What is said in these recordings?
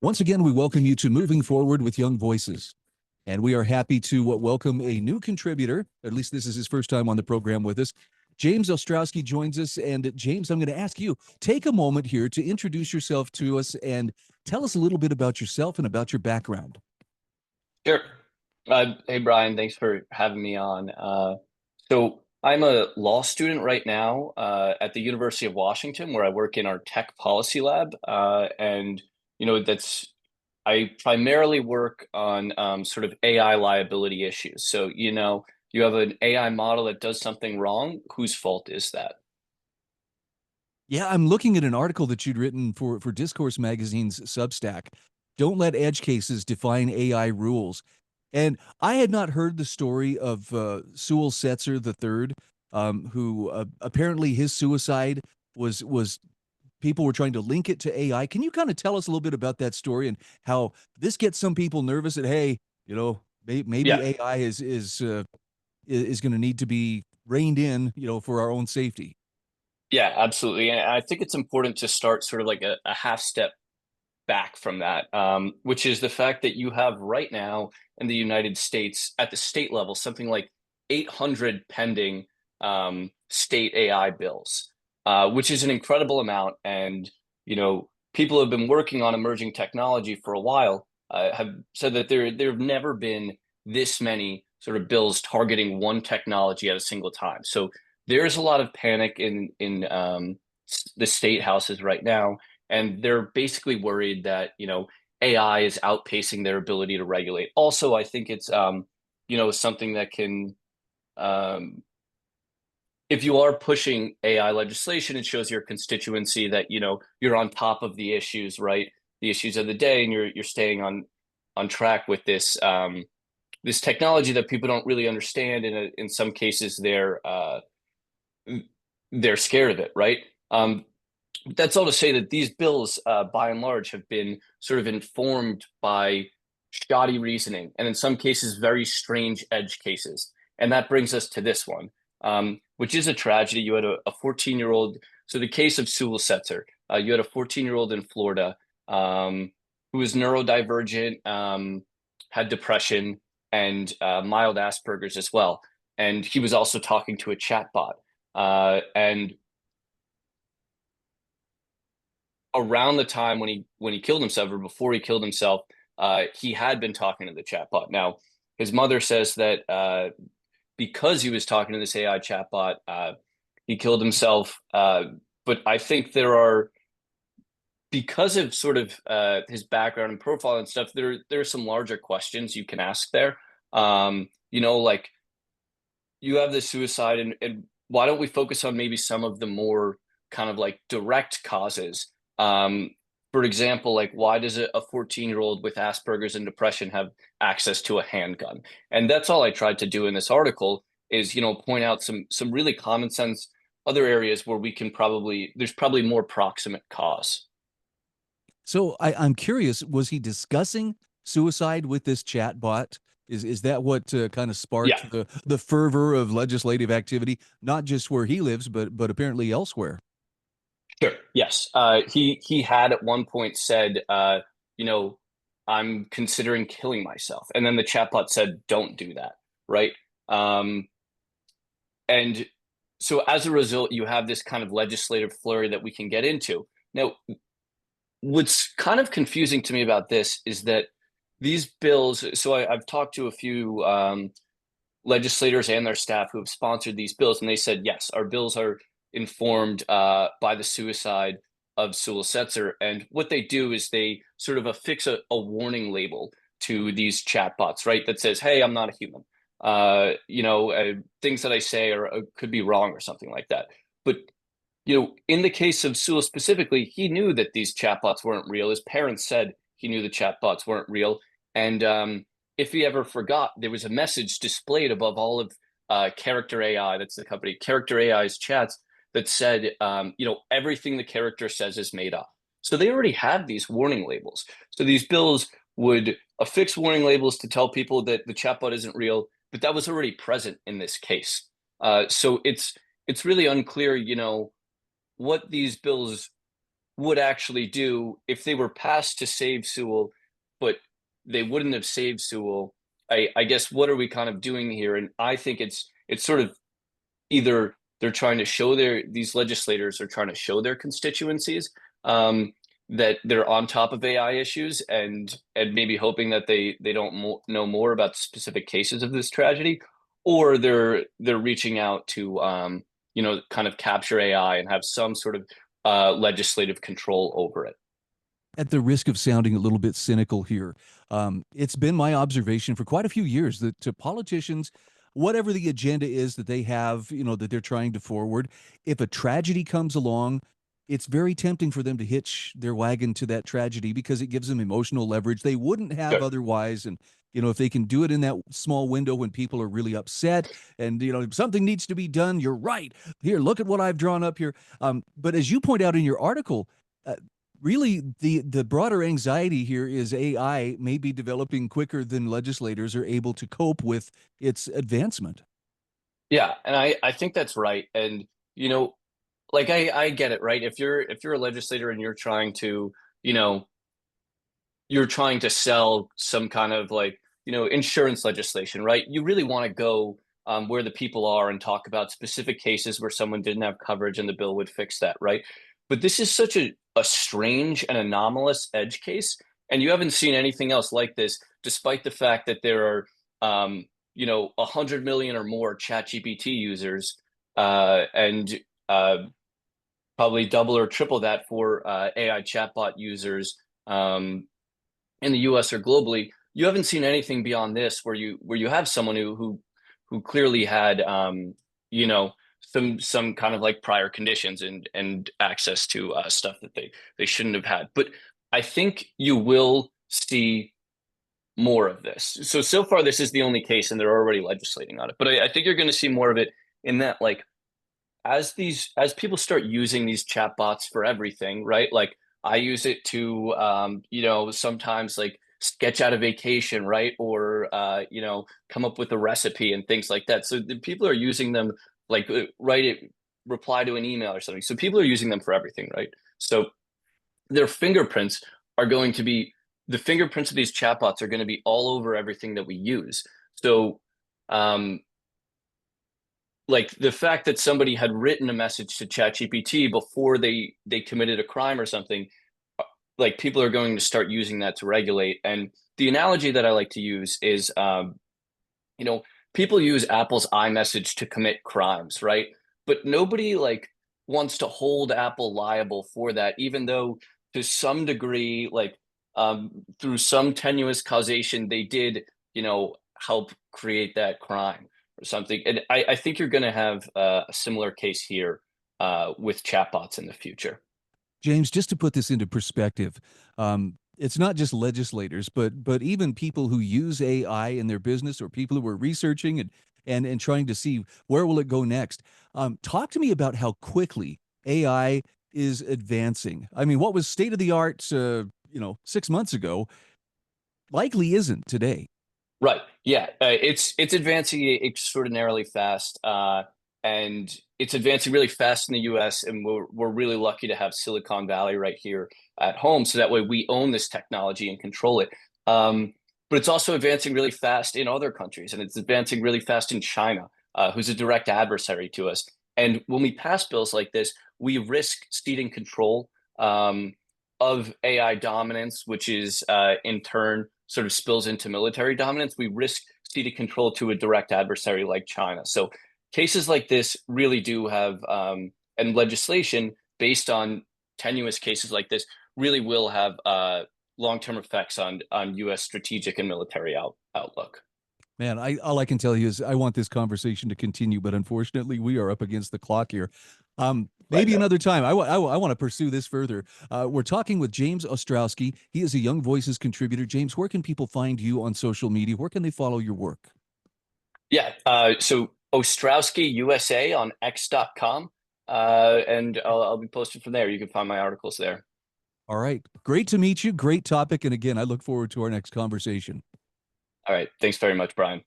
Once again, we welcome you to Moving Forward with Young Voices. And we are happy to welcome a new contributor. At least this is his first time on the program with us. James Ostrowski joins us. And James, I'm going to ask you, take a moment here to introduce yourself to us and tell us a little bit about yourself and about your background. Sure. Hey, Brian, thanks for having me on. So I'm a law student right now at the University of Washington, where I work in our tech policy lab. I primarily work on sort of AI liability issues. So, you have an AI model that does something wrong. Whose fault is that? Yeah, I'm looking at an article that you'd written for Discourse Magazine's Substack. Don't let edge cases define AI rules. And I had not heard the story of Sewell Setzer III, who apparently his suicide was people were trying to link it to AI. Can you kind of tell us a little bit about that story and how this gets some people nervous that, hey, maybe Yeah. AI is going to need to be reined in, for our own safety? Yeah, absolutely. And I think it's important to start sort of like a half step back from that, which is the fact that you have right now in the United States at the state level something like 800 pending state AI bills, which is an incredible amount. And people have been working on emerging technology for a while. Have said that there have never been this many sort of bills targeting one technology at a single time. So there's a lot of panic in the state houses right now, and they're basically worried that AI is outpacing their ability to regulate. Also, I think it's something that can, if you are pushing AI legislation, it shows your constituency that you're on top of the issues, right? The issues of the day, and you're staying on track with this technology that people don't really understand. In some cases, they're scared of it, right? That's all to say that these bills, by and large, have been sort of informed by shoddy reasoning, and in some cases, very strange edge cases. And that brings us to this one, which is a tragedy. You had a 14-year-old. So the case of Sewell Setzer, you had a 14-year-old in Florida who was neurodivergent, had depression, and mild Asperger's as well. And he was also talking to a chatbot. And around the time when he killed himself, or before he killed himself, he had been talking to the chatbot. Now, his mother says that because he was talking to this AI chatbot, he killed himself. But I think because of sort of his background and profile and stuff, there are some larger questions you can ask there. Like you have the suicide, and why don't we focus on maybe some of the more kind of like direct causes? For example, like why does a 14-year-old with Asperger's and depression have access to a handgun? And that's all I tried to do in this article is, point out some really common sense other areas where there's probably more proximate cause. So I'm curious, was he discussing suicide with this chatbot? Is that what kind of Yeah. sparked the fervor of legislative activity, not just where he lives, but apparently elsewhere? Sure. Yes. He had at one point said, you know, I'm considering killing myself, and then the chatbot said, "Don't do that." Right. Um, and so as a result, you have this kind of legislative flurry that we can get into. Now, what's kind of confusing to me about this is that these bills. So I've talked to a few legislators and their staff who have sponsored these bills, and they said, yes, our bills are informed by the suicide of Sewell Setzer. And what they do is they sort of affix a warning label to these chatbots, right? That says, hey, I'm not a human. Things that I say could be wrong or something like that. But in the case of Sewell specifically, he knew that these chatbots weren't real. His parents said he knew the chatbots weren't real. And if he ever forgot, there was a message displayed above all of Character AI, that's the company, Character AI's chats, that said, everything the character says is made up. So they already have these warning labels. So these bills would affix warning labels to tell people that the chatbot isn't real, but that was already present in this case. So it's really unclear, what these bills would actually do if they were passed to save Sewell, but they wouldn't have saved Sewell. I guess what are we kind of doing here? And I think it's sort of either they're trying to show these legislators are trying to show their constituencies that they're on top of AI issues and maybe hoping that they don't know more about specific cases of this tragedy, or they're reaching out to kind of capture AI and have some sort of legislative control over it. At the risk of sounding a little bit cynical here, it's been my observation for quite a few years that to politicians, whatever the agenda is that they have, that they're trying to forward, if a tragedy comes along, it's very tempting for them to hitch their wagon to that tragedy because it gives them emotional leverage they wouldn't have Sure. otherwise. And, if they can do it in that small window when people are really upset and, something needs to be done, you're right. Here, look at what I've drawn up here. But as you point out in your article, uh, really the broader anxiety here is AI may be developing quicker than legislators are able to cope with its advancement. Yeah, and I think that's right. And you know, like I get it, right? If you're a legislator and you know, you're trying to sell some kind of like, insurance legislation, right? You really want to go where the people are and talk about specific cases where someone didn't have coverage and the bill would fix that, right? But this is such a strange and anomalous edge case. And you haven't seen anything else like this, despite the fact that there are, 100 million or more ChatGPT users and probably double or triple that for AI chatbot users. In the US or globally, you haven't seen anything beyond this where you have someone who clearly had you know some kind of like prior conditions and access to stuff that they shouldn't have had. But I think you will see more of this. So far this is the only case, and they're already legislating on it. But I think you're going to see more of it in that like as people start using these chatbots for everything, right? Like I use it to sometimes like sketch out a vacation, right? Or come up with a recipe and things like that. So the people are using them like write it, reply to an email or something. So people are using them for everything, right? So their fingerprints are going to be the fingerprints of these chatbots are going to be all over everything that we use. So um, like the fact that somebody had written a message to ChatGPT before they committed a crime or something, like people are going to start using that to regulate. And the analogy that I like to use is, you know, people use Apple's iMessage to commit crimes, right? But nobody like wants to hold Apple liable for that, even though to some degree, like through some tenuous causation, they did, help create that crime or something. And I think you're going to have a similar case here with chatbots in the future. James, just to put this into perspective, it's not just legislators, but even people who use AI in their business or people who are researching and trying to see where will it go next. Talk to me about how quickly AI is advancing. I mean, what was state of the art, 6 months ago, likely isn't today. Right. Yeah. It's advancing extraordinarily fast, and it's advancing really fast in the U.S. And we're really lucky to have Silicon Valley right here at home, so that way we own this technology and control it. But it's also advancing really fast in other countries, and it's advancing really fast in China, who's a direct adversary to us. And when we pass bills like this, we risk ceding control of AI dominance, which is in turn sort of spills into military dominance. We risk ceding control to a direct adversary like China. So cases like this really do have, and legislation based on tenuous cases like this really will have long-term effects on U.S. strategic and military outlook. Man, all I can tell you is I want this conversation to continue, but unfortunately, we are up against the clock here. Right. Maybe another time. I want to pursue this further. We're talking with James Ostrowski. He is a Young Voices contributor. James, where can people find you on social media? Where can they follow your work? Yeah. So Ostrowski USA on X.com. And I'll be posted from there. You can find my articles there. All right. Great to meet you. Great topic. And again, I look forward to our next conversation. All right. Thanks very much, Brian.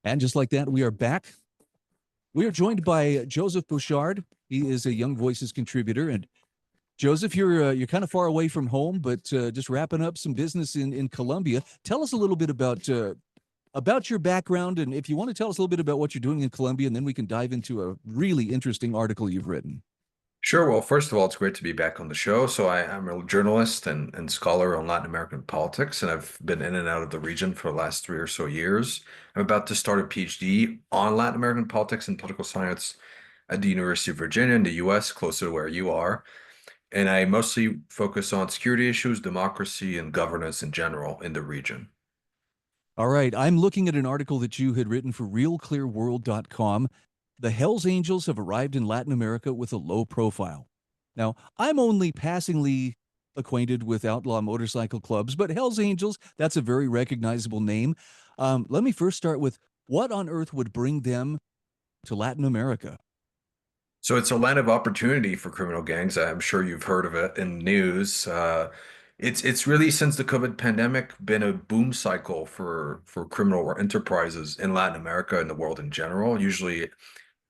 And just like that, we are back. We are joined by Joseph Bouchard. He is a Young Voices contributor. And Joseph, you're kind of far away from home, but just wrapping up some business in Colombia. Tell us a little bit about your background, and if you want to tell us a little bit about what you're doing in Colombia, and then we can dive into a really interesting article you've written. Sure. Well, first of all, it's great to be back on the show. I'm a journalist and scholar on Latin American politics, and I've been in and out of the region for the last 3 or so years. I'm about to start a PhD on Latin American politics and political science at the University of Virginia in the US, closer to where you are. And I mostly focus on security issues, democracy, and governance in general in the region. All right, I'm looking at an article that you had written for realclearworld.com. The Hells Angels have arrived in Latin America with a low profile. Now, I'm only passingly acquainted with outlaw motorcycle clubs, but Hells Angels, that's a very recognizable name. Let me first start with what on earth would bring them to Latin America? So it's a land of opportunity for criminal gangs. I'm sure you've heard of it in news. It's really since the COVID pandemic been a boom cycle for criminal enterprises in Latin America and the world in general. Usually,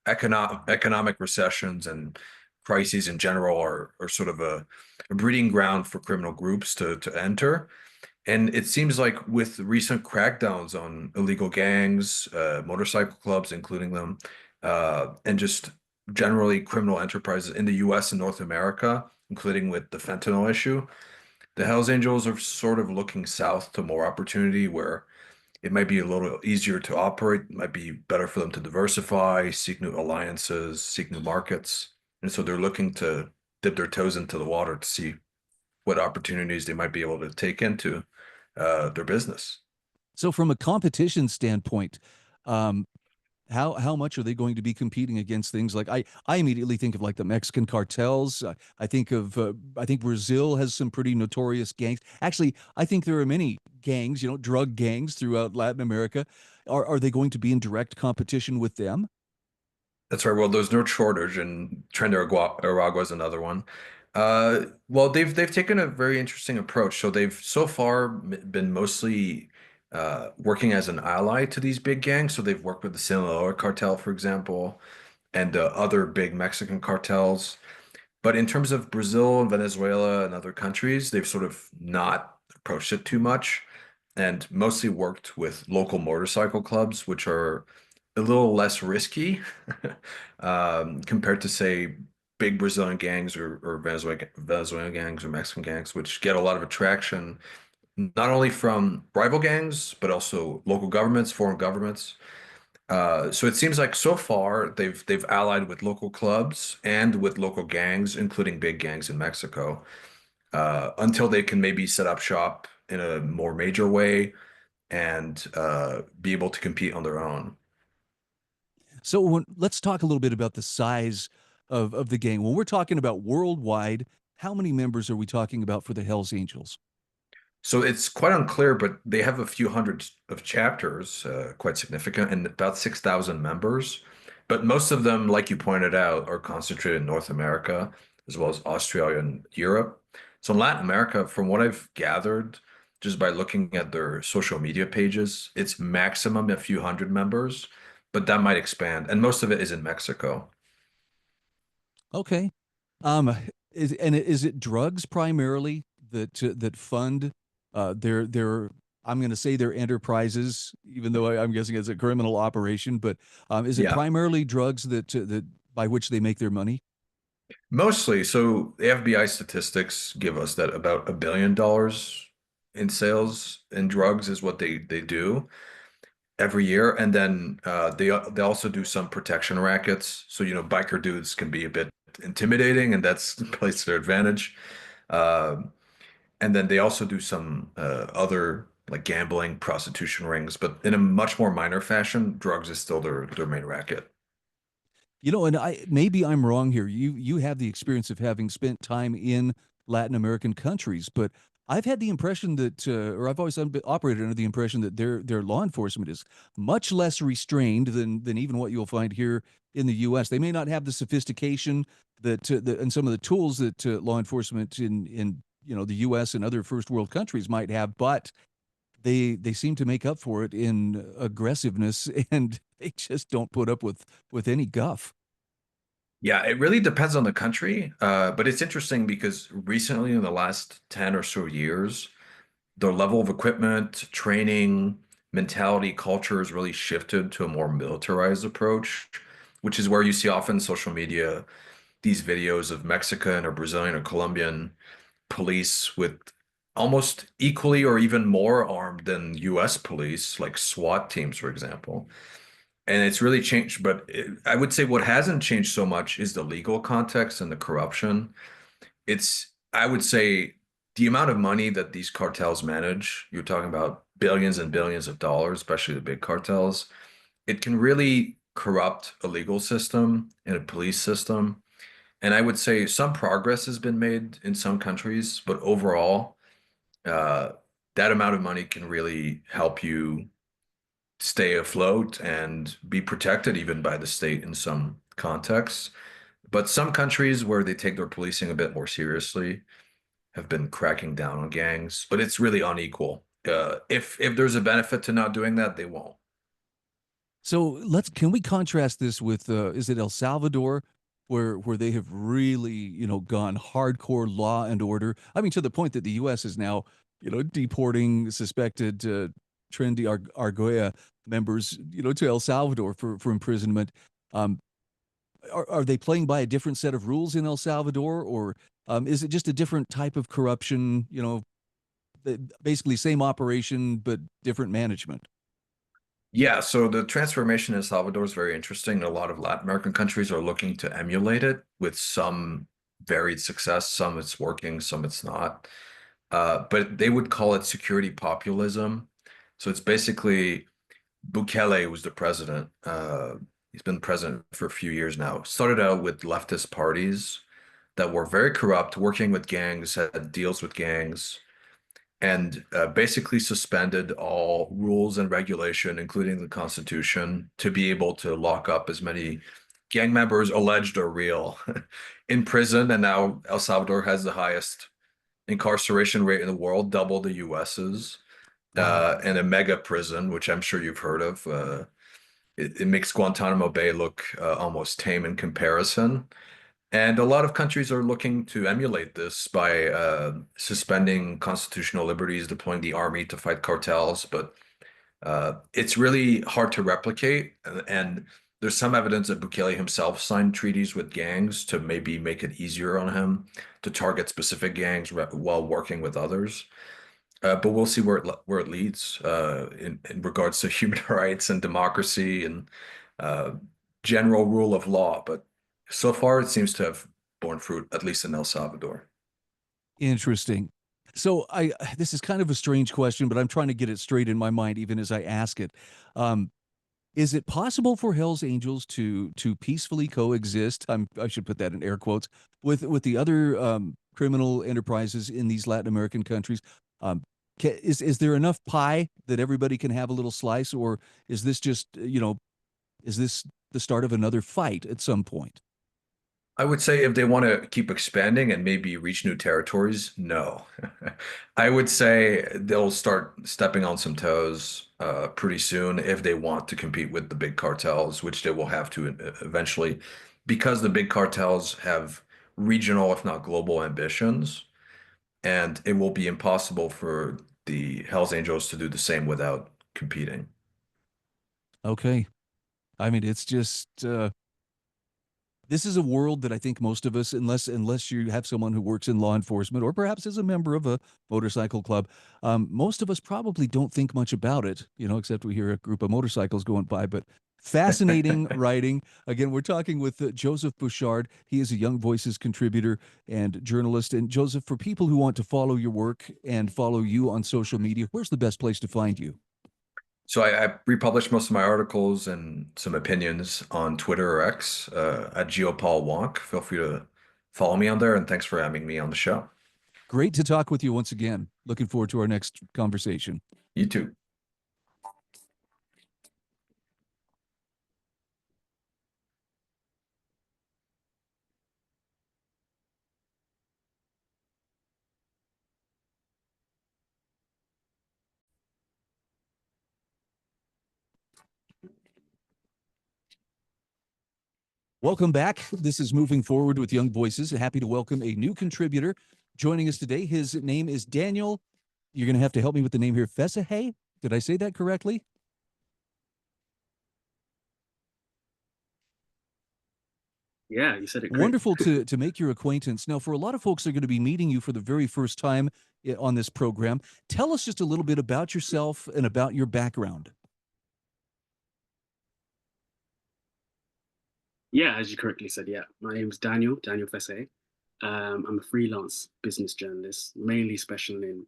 economic recessions and crises in general are sort of a breeding ground for criminal groups to enter. And it seems like with recent crackdowns on illegal gangs, motorcycle clubs, including them, and just generally criminal enterprises in the US and North America, including with the fentanyl issue, the Hells Angels are sort of looking south to more opportunity where it might be a little easier to operate, it might be better for them to diversify, seek new alliances, seek new markets. And so they're looking to dip their toes into the water to see what opportunities they might be able to take into their business. So, from a competition standpoint, um, how much are they going to be competing against things like I immediately think of like the Mexican cartels. I think Brazil has some pretty notorious gangs. Actually, I think there are many gangs, drug gangs throughout Latin America. Are they going to be in direct competition with them? That's right. Well, there's no shortage, and Aragua is another one. Well, they've taken a very interesting approach. So they've so far been mostly working as an ally to these big gangs. So they've worked with the Sinaloa cartel, for example, and other big Mexican cartels. But in terms of Brazil and Venezuela and other countries, they've sort of not approached it too much and mostly worked with local motorcycle clubs, which are a little less risky compared to, say, big Brazilian gangs or Venezuelan gangs or Mexican gangs, which get a lot of attraction, not only from rival gangs, but also local governments, foreign governments. So it seems like so far they've allied with local clubs and with local gangs, including big gangs in Mexico, until they can maybe set up shop in a more major way and be able to compete on their own. So let's talk a little bit about the size of the gang. When we're talking about worldwide, how many members are we talking about for the Hells Angels? So it's quite unclear, but they have a few hundred of chapters, quite significant, and about 6,000 members. But most of them, like you pointed out, are concentrated in North America, as well as Australia and Europe. So in Latin America, from what I've gathered, just by looking at their social media pages, it's maximum a few hundred members, but that might expand. And most of it is in Mexico. Okay. Um, is it drugs primarily that fund their I'm going to say their enterprises, even though I'm guessing it's a criminal operation, but is it Yeah. primarily drugs that by which they make their money? Mostly. So the FBI statistics give us that about $1 billion in sales in drugs is what they do every year. And then they also do some protection rackets. So, biker dudes can be a bit intimidating, and that's plays to their advantage. Uh, and then they also do some other like gambling, prostitution rings, but in a much more minor fashion. Drugs is still their main racket. And maybe I'm wrong here. You have the experience of having spent time in Latin American countries, but I've had the impression that, or I've always operated under the impression that their law enforcement is much less restrained than even what you'll find here in the U.S. They may not have the sophistication and some of the tools that law enforcement in the U.S. and other first world countries might have, but they seem to make up for it in aggressiveness, and they just don't put up with any guff. Yeah, it really depends on the country. But it's interesting because recently, in the last 10 or so years, the level of equipment, training, mentality, culture has really shifted to a more militarized approach, which is where you see often social media these videos of Mexican or Brazilian or Colombian police with almost equally or even more armed than US police, like SWAT teams, for example. And it's really changed, but I would say what hasn't changed so much is the legal context and the corruption. I would say, the amount of money that these cartels manage, you're talking about billions and billions of dollars, especially the big cartels, it can really corrupt a legal system and a police system. And I would say some progress has been made in some countries, but overall, uh, that amount of money can really help you stay afloat and be protected even by the state in some contexts. But some countries where they take their policing a bit more seriously have been cracking down on gangs, but it's really unequal. If there's a benefit to not doing that, they won't. So can we contrast this with is it El Salvador, where they have really, gone hardcore law and order? I mean, to the point that the U.S. is now, deporting suspected trendy Argolla members, to El Salvador for imprisonment. Um, are they playing by a different set of rules in El Salvador, or is it just a different type of corruption? Basically same operation but different management. Yeah, so the transformation in El Salvador is very interesting. A lot of Latin American countries are looking to emulate it with some varied success. Some it's working, some it's not. But they would call it security populism. So it's basically Bukele was the president. He's been president for a few years now. Started out with leftist parties that were very corrupt, working with gangs, had deals with gangs, and basically suspended all rules and regulation, including the Constitution, to be able to lock up as many gang members, alleged or real, in prison. And now El Salvador has the highest incarceration rate in the world, double the US's, Wow. and a mega prison, which I'm sure you've heard of. It makes Guantanamo Bay look almost tame in comparison. And a lot of countries are looking to emulate this by suspending constitutional liberties, deploying the army to fight cartels. But it's really hard to replicate. And there's some evidence that Bukele himself signed treaties with gangs to maybe make it easier on him to target specific gangs while working with others. But we'll see where it leads in regards to human rights and democracy and uh, general rule of law. But so far, it seems to have borne fruit, at least in El Salvador. Interesting. So this is kind of a strange question, but I'm trying to get it straight in my mind even as I ask it. Um, is it possible for Hell's Angels to peacefully coexist? I should put that in air quotes with the other criminal enterprises in these Latin American countries. Is there enough pie that everybody can have a little slice, or is this just is this the start of another fight at some point? I would say if they want to keep expanding and maybe reach new territories, no. I would say they'll start stepping on some toes pretty soon if they want to compete with the big cartels, which they will have to eventually, because the big cartels have regional, if not global, ambitions, and it will be impossible for the Hells Angels to do the same without competing. Okay. I mean, it's just this is a world that I think most of us, unless you have someone who works in law enforcement or perhaps is a member of a motorcycle club, most of us probably don't think much about it, except we hear a group of motorcycles going by. But fascinating writing. Again, we're talking with Joseph Bouchard. He is a Young Voices contributor and journalist. And Joseph, for people who want to follow your work and follow you on social media, where's the best place to find you? So I republish most of my articles and some opinions on Twitter or X at Geopaul Wonk. Feel free to follow me on there, and thanks for having me on the show. Great to talk with you once again. Looking forward to our next conversation. You too. Welcome back. This is Moving Forward with Young Voices. Happy to welcome a new contributor joining us today. His name is Daniel. You're going to have to help me with the name here. Fessahaye? Did I say that correctly? Yeah, you said it great. Wonderful to make your acquaintance. Now, for a lot of folks that are going to be meeting you for the very first time on this program, tell us just a little bit about yourself and about your background. Yeah, as you correctly said, yeah. My name's Daniel Fessahaye. I'm a freelance business journalist, mainly special in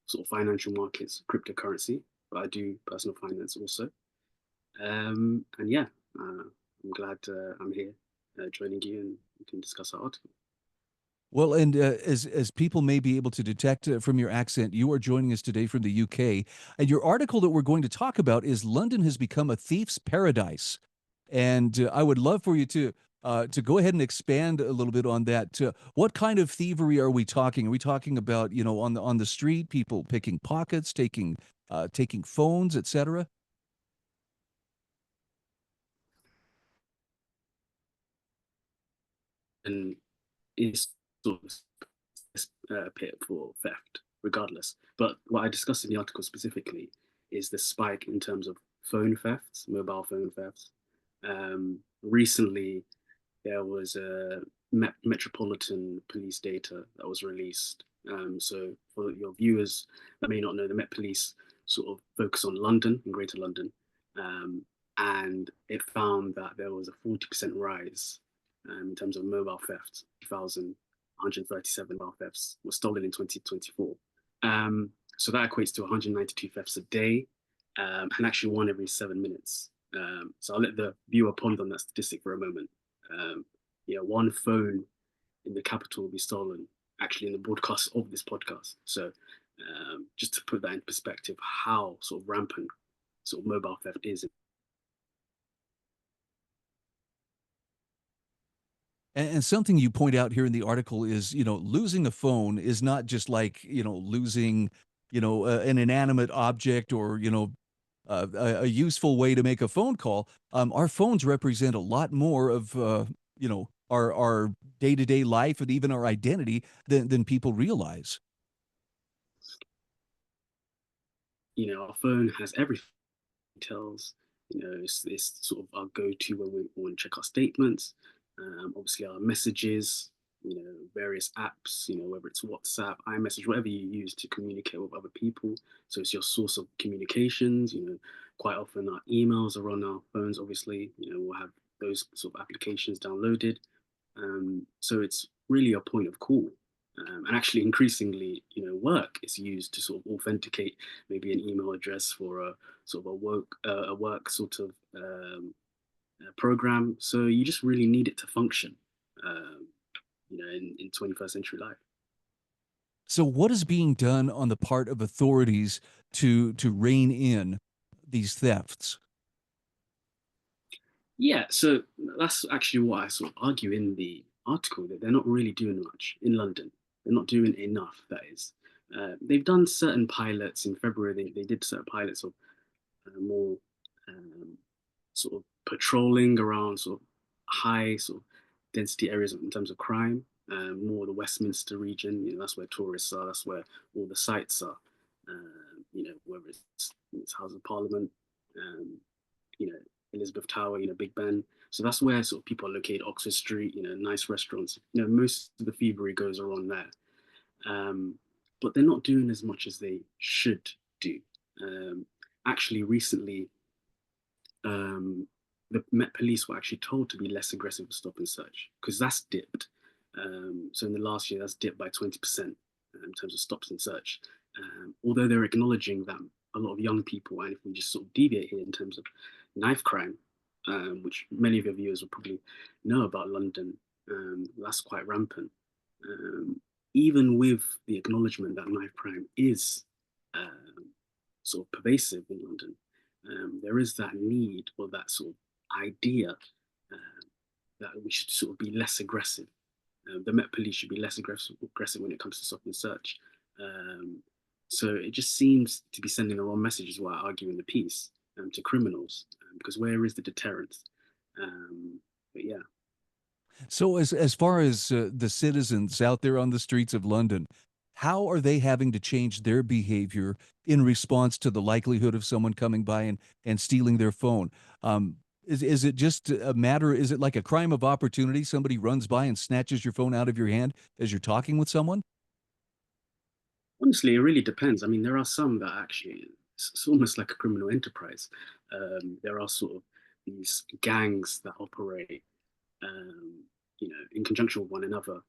sort of financial markets, cryptocurrency, but I do personal finance also. And yeah, I'm glad I'm here joining you and we can discuss our article. Well, and as people may be able to detect from your accent, you are joining us today from the UK, and your article that we're going to talk about is "London has become a thief's paradise," and I would love for you to go ahead and expand a little bit on that. What kind of thievery are we talking? Are we talking about, you know, on the street, people picking pockets, taking phones, etc.? And it's sort of pit for theft, regardless. But what I discussed in the article specifically is the spike in terms of phone thefts, mobile phone thefts. Recently, there was a Metropolitan Police data that was released. So for your viewers that may not know, the Met Police sort of focus on London and Greater London, and it found that there was a 40% rise in terms of mobile theft. 1,137 mobile thefts were stolen in 2024. So that equates to 192 thefts a day, and actually one every 7 minutes. So I'll let the viewer ponder on that statistic for a moment. One phone in the capital will be stolen actually in the broadcast of this podcast. So just to put that in perspective, how sort of rampant sort of mobile theft is. And something you point out here in the article is, you know, losing a phone is not just like, you know, losing, you know, an inanimate object or, you know, a useful way to make a phone call. Our phones represent a lot more of, you know, our day-to-day life and even our identity than people realize. Our phone has everything. Tells, it's sort of our go-to when we want to check our statements. Obviously, our messages, various apps, whether it's WhatsApp, iMessage, whatever you use to communicate with other people. So it's your source of communications. Quite often our emails are on our phones. Obviously, we'll have those sort of applications downloaded. So it's really a point of call. And actually, increasingly, work is used to sort of authenticate maybe an email address for a sort of a work sort of program. So you just really need it to function, in 21st century life. So what is being done on the part of authorities to rein in these thefts? Yeah, so that's actually what I sort of argue in the article, that they're not really doing much in London. They're not doing enough, that is. They've done certain pilots in February. They did certain pilots of more sort of patrolling around sort of high sort of density areas in terms of crime, more the Westminster region. That's where tourists are. That's where all the sites are. Whether it's House of Parliament, you know, Elizabeth Tower, Big Ben. So that's where sort of people are located. Oxford Street, nice restaurants. Most of the thievery goes around there. But they're not doing as much as they should do. Actually, recently, the Met Police were actually told to be less aggressive with stop and search, because that's dipped. So in the last year, that's dipped by 20% in terms of stops and search. Although they're acknowledging that a lot of young people, and if we just sort of deviate here in terms of knife crime, which many of your viewers will probably know about London, that's quite rampant. Even with the acknowledgement that knife crime is sort of pervasive in London, there is that need or that sort of idea that we should sort of be less aggressive. The Met Police should be less aggressive when it comes to stop and search. So it just seems to be sending the wrong message, is what I argue in the piece, to criminals, because where is the deterrence? But yeah. So as far as the citizens out there on the streets of London, how are they having to change their behavior in response to the likelihood of someone coming by and stealing their phone? Is it just a matter? Is it like a crime of opportunity? Somebody runs by and snatches your phone out of your hand as you're talking with someone? Honestly, it really depends. I mean, there are some that actually it's almost like a criminal enterprise. There are sort of these gangs that operate, um, in conjunction with one another,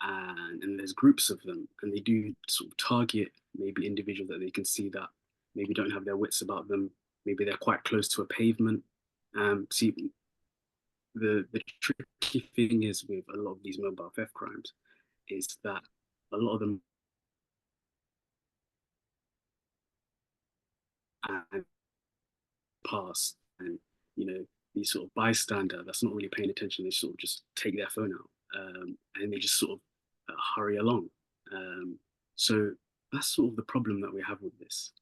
and there's groups of them, and they do sort of target maybe individuals that they can see that maybe don't have their wits about them. Maybe they're quite close to a pavement. See, the tricky thing is with a lot of these mobile theft crimes is that a lot of them and pass and the sort of bystander that's not really paying attention, they sort of just take their phone out, and they just sort of hurry along. So that's sort of the problem that we have with this.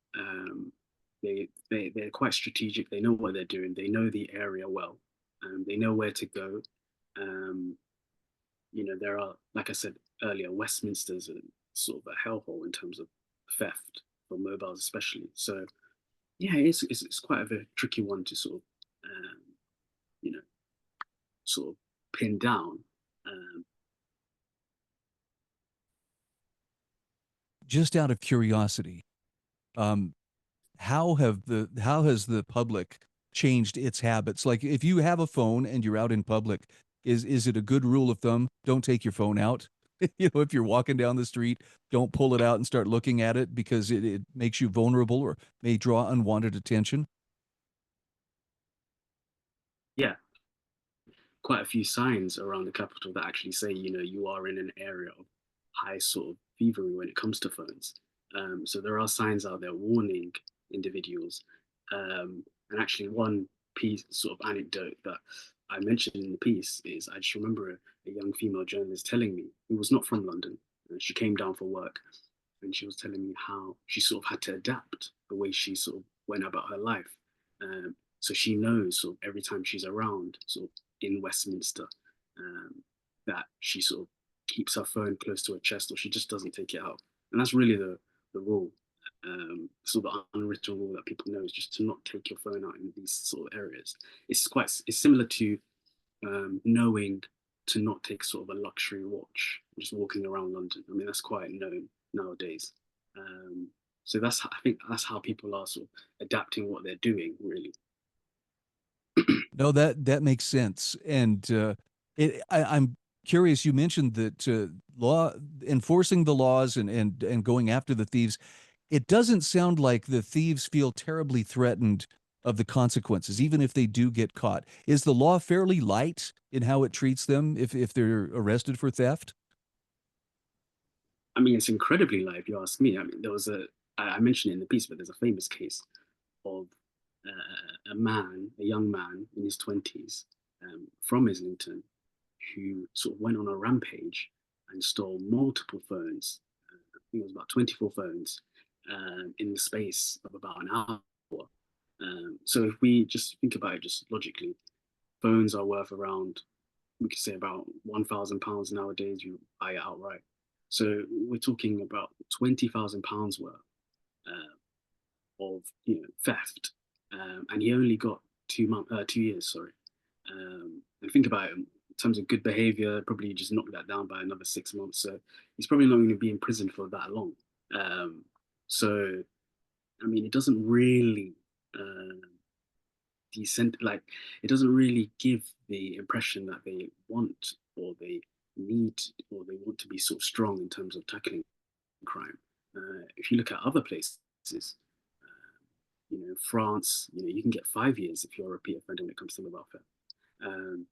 They're quite strategic, they know what they're doing, they know the area well, they know where to go. um, there are, like I said earlier, Westminster's a sort of a hellhole in terms of theft for mobiles especially. So yeah, it's quite a very tricky one to sort of um, you know sort of pin down. Um, Just out of curiosity, um, how has the public changed its habits? Like if you have a phone and you're out in public, is it a good rule of thumb? Don't take your phone out. If you're walking down the street, don't pull it out and start looking at it because it makes you vulnerable or may draw unwanted attention. yeah, quite a few signs around the capital that actually say you are in an area of high sort of thievery when it comes to phones. So there are signs out there warning individuals. And actually, one piece sort of anecdote that I mentioned in the piece is I just remember a young female journalist telling me, who was not from London, and she came down for work, and she was telling me how she sort of had to adapt the way she sort of went about her life. So she knows sort of every time she's around, sort of in Westminster, um, that she sort of keeps her phone close to her chest, or she just doesn't take it out. And that's really the rule. Sort of the unwritten rule that people know is just to not take your phone out in these sort of areas. It's similar to knowing to not take sort of a luxury watch just walking around London. I mean, that's quite known nowadays. So I think that's how people are sort of adapting what they're doing, really. No, that makes sense. And I'm curious. You mentioned that law enforcing the laws and going after the thieves. It doesn't sound like the thieves feel terribly threatened of the consequences, even if they do get caught. Is the law fairly light in how it treats them if they're arrested for theft? I mean, it's incredibly live, if you ask me. I mean, I mentioned it in the piece, but there's a famous case of a young man in his 20s, from Islington, who sort of went on a rampage and stole multiple phones. I think it was about 24 phones in the space of about an hour. So if we just think about it just logically, phones are worth around, we could say about £1,000 nowadays, you buy it outright. So we're talking about £20,000 worth of theft, and he only got 2 years. Sorry, and think about it in terms of good behaviour, probably just knock that down by another 6 months. So he's probably not going to be in prison for that long. So I mean, it doesn't really like it doesn't really give the impression that they want or they need or they want to be sort of strong in terms of tackling crime. If you look at other places, France, you can get 5 years if you're a repeat offender when it comes to mobile theft. Um,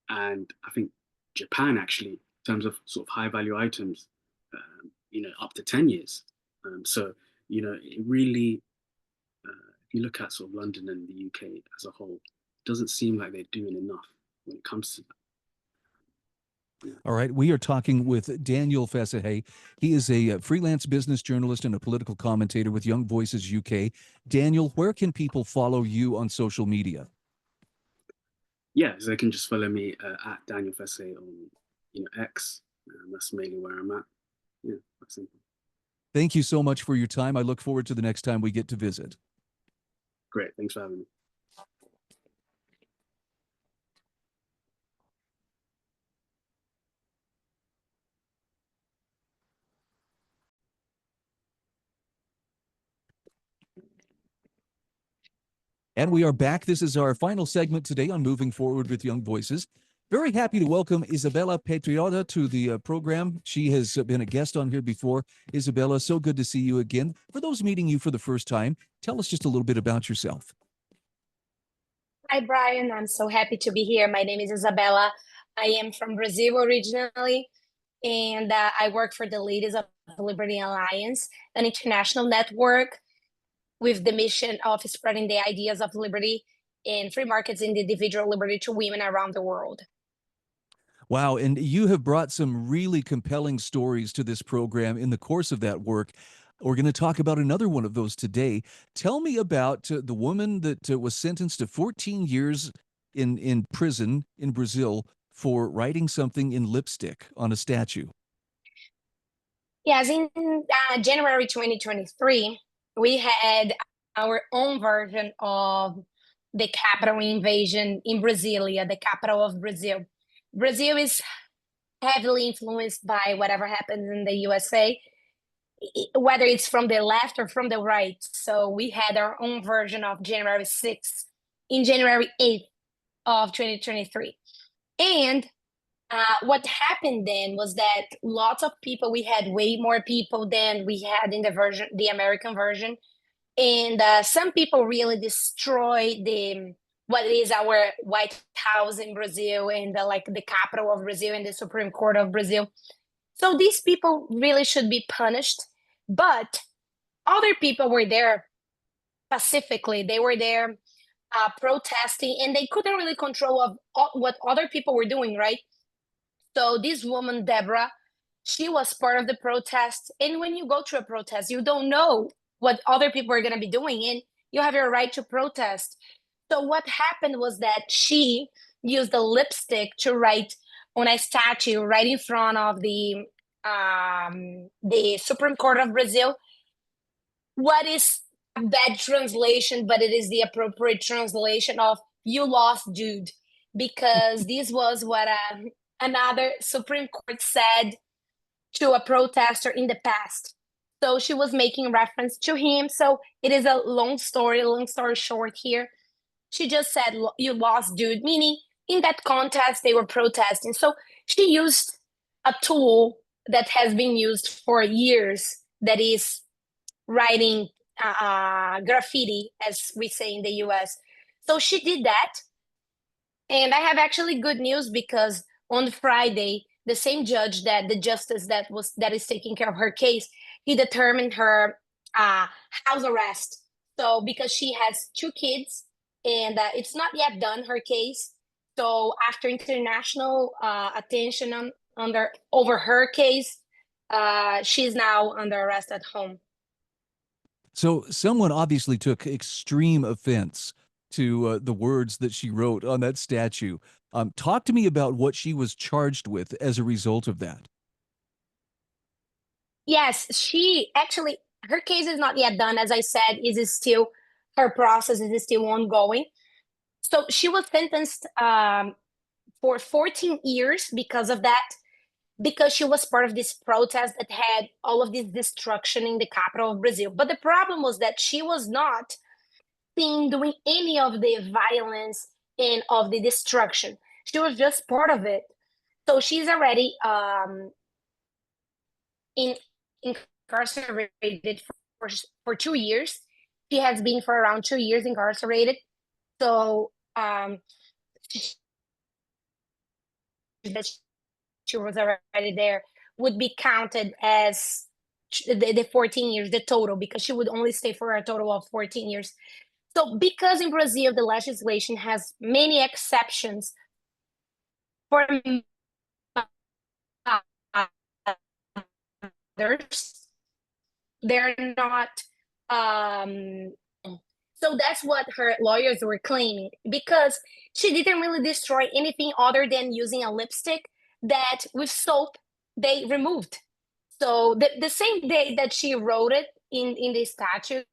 and I think Japan actually, in terms of sort of high value items, up to 10 years. So, it really, if you look at sort of London and the UK as a whole, it doesn't seem like they're doing enough when it comes to that. All right. We are talking with Daniel Fessahaye. He is a freelance business journalist and a political commentator with Young Voices UK. Daniel, where can people follow you on social media? Yeah, so they can just follow me at Daniel Fessahaye on X. That's mainly where I'm at. Yeah, that's simple. Thank you so much for your time. I look forward to the next time we get to visit. Great, thanks for having me. And we are back. This is our final segment today on Moving Forward with Young Voices. Very happy to welcome Izabela Patriota to the program. She has been a guest on here before. Izabela, so good to see you again. For those meeting you for the first time, tell us just a little bit about yourself. Hi, Brian. I'm so happy to be here. My name is Izabela. I am from Brazil originally, and I work for the Ladies of Liberty Alliance, an international network with the mission of spreading the ideas of liberty and free markets and individual liberty to women around the world. Wow, and you have brought some really compelling stories to this program in the course of that work. We're going to talk about another one of those today. Tell me about the woman that was sentenced to 14 years in prison in Brazil for writing something in lipstick on a statue. Yes, in January 2023, we had our own version of the Capitol invasion in Brasilia, the capital of Brazil. Brazil is heavily influenced by whatever happens in the USA, whether it's from the left or from the right. So we had our own version of January 6th in January 8th of 2023. And what happened then was that lots of people, we had way more people than we had in the American version. And some people really destroyed what is our White House in Brazil and the capital of Brazil and the Supreme Court of Brazil. So these people really should be punished. But other people were there pacifically. They were there protesting, and they couldn't really control what other people were doing, right? So this woman, Deborah, she was part of the protest. And when you go to a protest, you don't know what other people are going to be doing, and you have your right to protest. So what happened was that she used the lipstick to write on a statue right in front of the Supreme Court of Brazil. What is a bad translation, but it is the appropriate translation of "you lost, dude," because this was what another Supreme Court said to a protester in the past. So she was making reference to him. So it is a long story short here. She just said, "You lost, dude," meaning in that contest, they were protesting. So she used a tool that has been used for years, that is writing graffiti, as we say in the US. So she did that. And I have actually good news, because on Friday, the same judge, the justice that is taking care of her case, he determined her house arrest. So because she has 2 kids, and it's not yet done, her case. So after international attention over her case, she's now under arrest at home. So someone obviously took extreme offense to the words that she wrote on that statue. Talk to me about what she was charged with as a result of that. Yes, her case is not yet done. As I said, her process is still ongoing. So she was sentenced for 14 years because of that, because she was part of this protest that had all of this destruction in the capital of Brazil. But the problem was that she was not seen doing any of the violence and of the destruction. She was just part of it. So she's already incarcerated for 2 years. She has been for around 2 years incarcerated. So that she was already there would be counted as the 14 years, the total, because she would only stay for a total of 14 years. So because in Brazil, the legislation has many exceptions for others, they're not. So that's what her lawyers were claiming, because she didn't really destroy anything other than using a lipstick that with soap they removed. So the same day that she wrote it in the statute,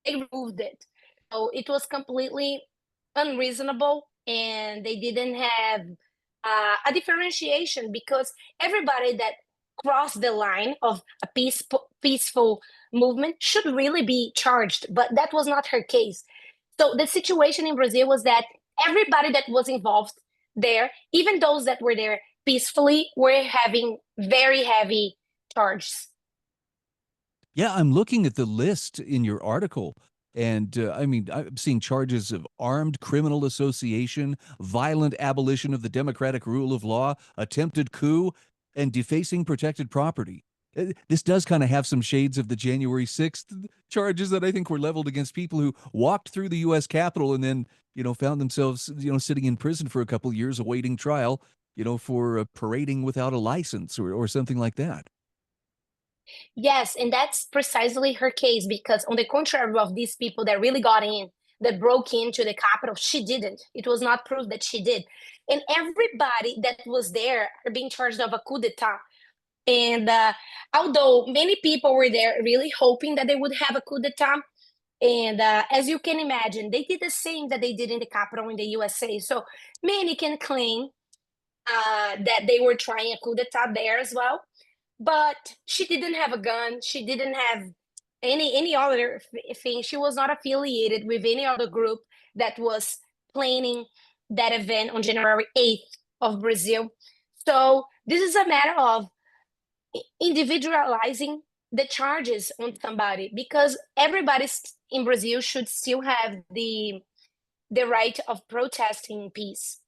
they removed it. So it was completely unreasonable, and they didn't have a differentiation, because everybody that crossed the line of a peaceful movement should really be charged, but that was not her case. So the situation in Brazil was that everybody that was involved there, even those that were there peacefully, were having very heavy charges. Yeah, I'm looking at the list in your article. And I mean, I'm seeing charges of armed criminal association, violent abolition of the democratic rule of law, attempted coup, and defacing protected property. This does kind of have some shades of the January 6th charges that I think were leveled against people who walked through the U.S. Capitol and then, found themselves, sitting in prison for a couple of years awaiting trial, for parading without a license or something like that. Yes, and that's precisely her case, because on the contrary of these people that really got in, that broke into the Capitol, she didn't. It was not proved that she did. And everybody that was there are being charged of a coup d'etat. And although many people were there really hoping that they would have a coup d'etat, and as you can imagine, they did the same that they did in the Capitol in the USA. So many can claim that they were trying a coup d'etat there as well. But she didn't have a gun. She didn't have any other thing. She was not affiliated with any other group that was planning that event on January 8th of Brazil. So this is a matter of individualizing the charges on somebody, because everybody in Brazil should still have the right of protesting in peace.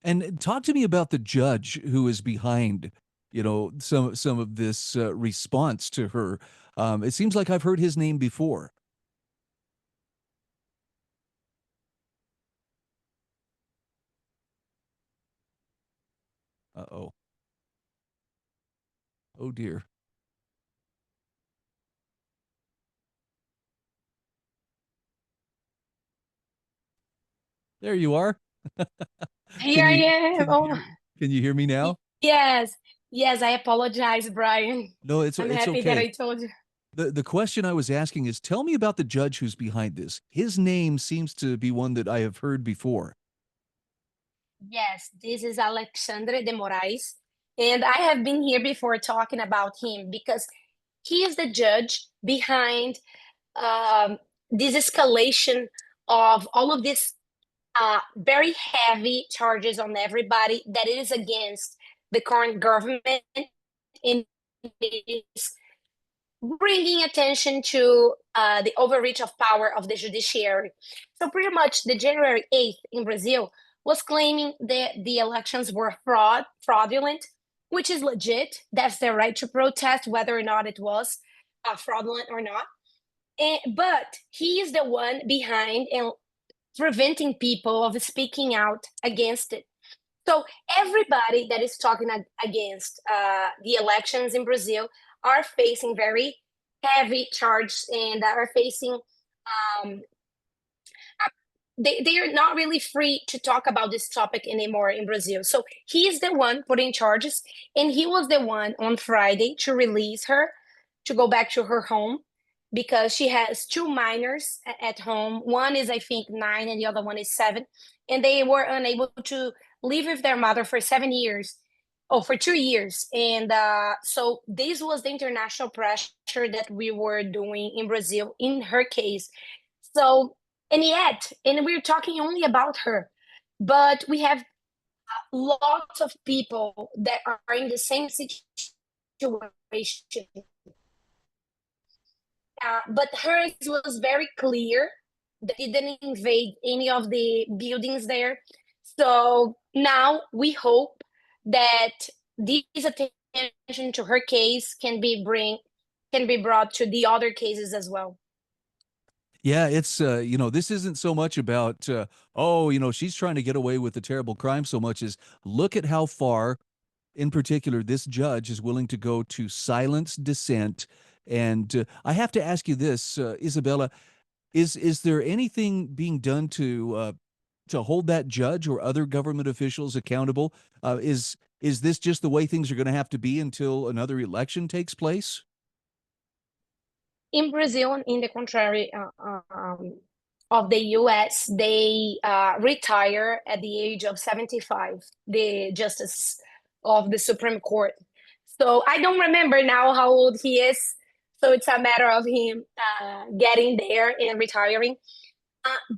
And talk to me about the judge who is behind, some of this response to her. It seems like I've heard his name before. Uh-oh. Oh dear. There you are. Here I am. Can you hear me now? Yes. Yes, I apologize, Brian. No, it's happy okay. that I told you. The question I was asking is, tell me about the judge who's behind this. His name seems to be one that I have heard before. Yes, this is Alexandre de Moraes. And I have been here before talking about him, because he is the judge behind this escalation of all of these very heavy charges on everybody that is against the current government, and is bringing attention to the overreach of power of the judiciary. So pretty much the January 8th in Brazil was claiming that the elections were fraudulent, which is legit. That's their right to protest, whether or not it was fraudulent or not. But he is the one behind and preventing people of speaking out against it. So everybody that is talking against the elections in Brazil are facing very heavy charges, and are facing they are not really free to talk about this topic anymore in Brazil. So he is the one putting charges, and he was the one on Friday to release her to go back to her home, because she has two minors at home. One is, I think, 9, and the other one is 7, and they were unable to live with their mother for 7 years. Oh, for 2 years. And so this was the international pressure that we were doing in Brazil in her case. So, and we're talking only about her, but we have lots of people that are in the same situation. But hers was very clear. They didn't invade any of the buildings there. So now we hope that this attention to her case can be brought to the other cases as well. Yeah, it's this isn't so much about she's trying to get away with the terrible crime, so much as look at how far, in particular, this judge is willing to go to silence dissent And I have to ask you this, Izabela, is there anything being done to hold that judge or other government officials accountable? Is this just the way things are going to have to be until another election takes place? In Brazil, in the contrary of the US, they retire at the age of 75, the justice of the Supreme Court. So I don't remember now how old he is. So it's a matter of him getting there and retiring.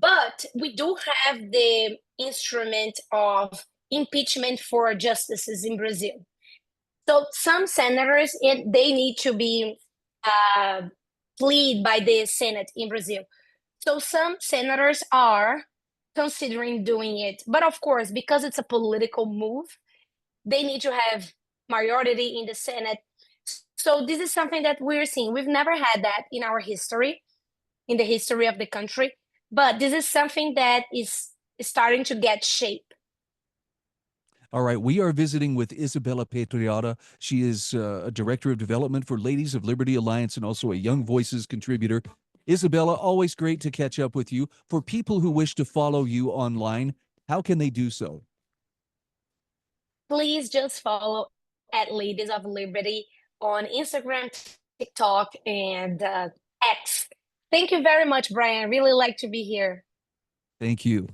But we do have the instrument of impeachment for justices in Brazil. So some senators, they need to be plead by the Senate in Brazil. So some senators are considering doing it. But of course, because it's a political move, they need to have majority in the Senate. So this is something that we're seeing. We've never had that in our history, in the history of the country. But this is something that is starting to get shape. All right, we are visiting with Izabela Patriota. She is a Director of Development for Ladies of Liberty Alliance and also a Young Voices contributor. Izabela, always great to catch up with you. For people who wish to follow you online, how can they do so? Please just follow at Ladies of Liberty on Instagram, TikTok, and X. Thank you very much, Brian. Really like to be here. Thank you.